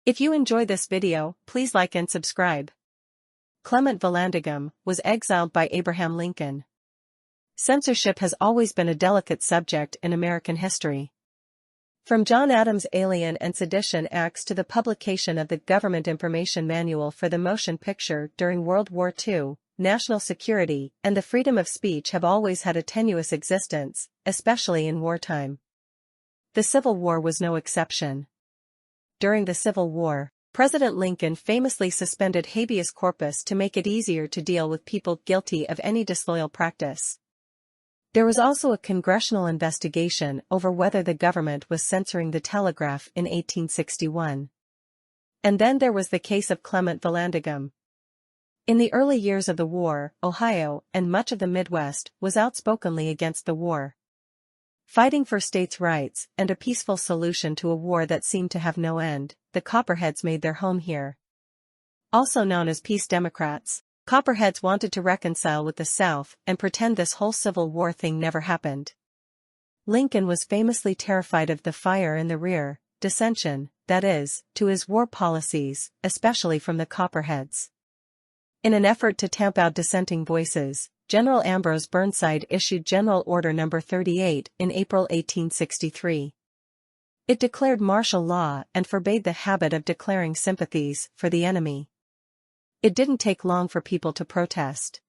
If you enjoy this video, please like and subscribe. Clement Vallandigham was exiled by Abraham Lincoln. Censorship has always been a delicate subject in American history. From John Adams' Alien and Sedition Acts to the publication of the Government Information Manual for the Motion Picture during World War II, national security and the freedom of speech have always had a tenuous existence, especially in wartime. The Civil War was no exception. During the Civil War, President Lincoln famously suspended habeas corpus to make it easier to deal with people guilty of any disloyal practice. There was also a congressional investigation over whether the government was censoring the telegraph in 1861. And then there was the case of Clement Vallandigham. In the early years of the war, Ohio and much of the Midwest was outspokenly against the war. Fighting for states' rights and a peaceful solution to a war that seemed to have no end, the Copperheads made their home here. Also known as Peace Democrats, Copperheads wanted to reconcile with the South and pretend this whole Civil War thing never happened. Lincoln was famously terrified of the fire in the rear, dissension, that is, to his war policies, especially from the Copperheads. In an effort to tamp out dissenting voices, General Ambrose Burnside issued General Order No. 38 in April 1863. It declared martial law and forbade the habit of declaring sympathies for the enemy. It didn't take long for people to protest.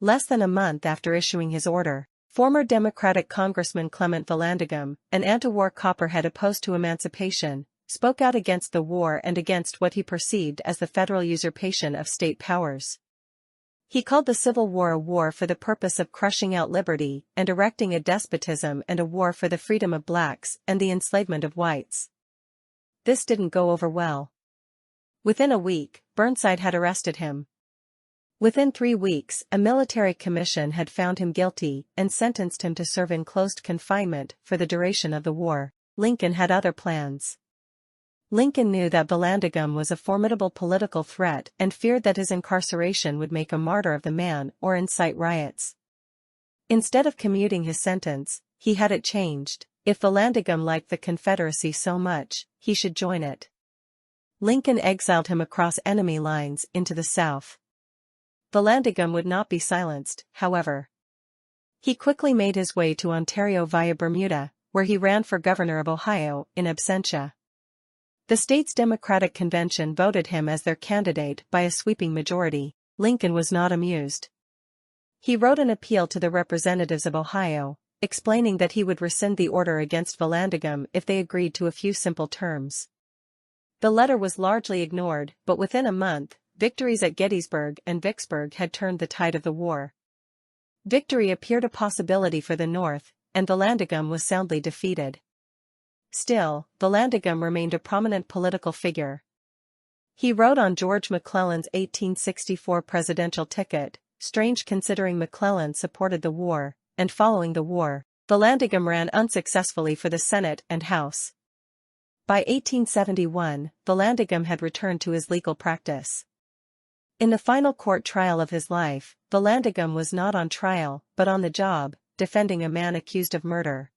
Less than a month after issuing his order, former Democratic Congressman Clement Vallandigham, an anti-war Copperhead opposed to emancipation, spoke out against the war and against what he perceived as the federal usurpation of state powers. He called the Civil War a war for the purpose of crushing out liberty and erecting a despotism and a war for the freedom of blacks and the enslavement of whites. This didn't go over well. Within a week, Burnside had arrested him. Within 3 weeks, a military commission had found him guilty and sentenced him to serve in closed confinement for the duration of the war. Lincoln had other plans. Lincoln knew that Vallandigham was a formidable political threat and feared that his incarceration would make a martyr of the man or incite riots. Instead of commuting his sentence, he had it changed. If Vallandigham liked the Confederacy so much, he should join it. Lincoln exiled him across enemy lines into the South. Vallandigham would not be silenced, however. He quickly made his way to Ontario via Bermuda, where he ran for governor of Ohio in absentia. The state's Democratic Convention voted him as their candidate by a sweeping majority. Lincoln was not amused. He wrote an appeal to the representatives of Ohio, explaining that he would rescind the order against Vallandigham if they agreed to a few simple terms. The letter was largely ignored, but within a month, victories at Gettysburg and Vicksburg had turned the tide of the war. Victory appeared a possibility for the North, and Vallandigham was soundly defeated. Still, Vallandigham remained a prominent political figure. He wrote on George McClellan's 1864 presidential ticket, strange considering McClellan supported the war, and following the war, Vallandigham ran unsuccessfully for the Senate and House. By 1871, Vallandigham had returned to his legal practice. In the final court trial of his life, Vallandigham was not on trial, but on the job, defending a man accused of murder.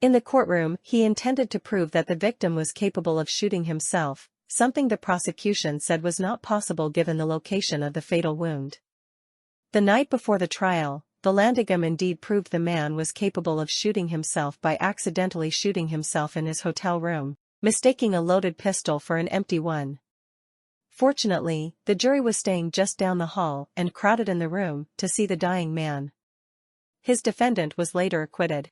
In the courtroom, he intended to prove that the victim was capable of shooting himself, something the prosecution said was not possible given the location of the fatal wound. The night before the trial, Vallandigham indeed proved the man was capable of shooting himself by accidentally shooting himself in his hotel room, mistaking a loaded pistol for an empty one. Fortunately, the jury was staying just down the hall and crowded in the room to see the dying man. His defendant was later acquitted.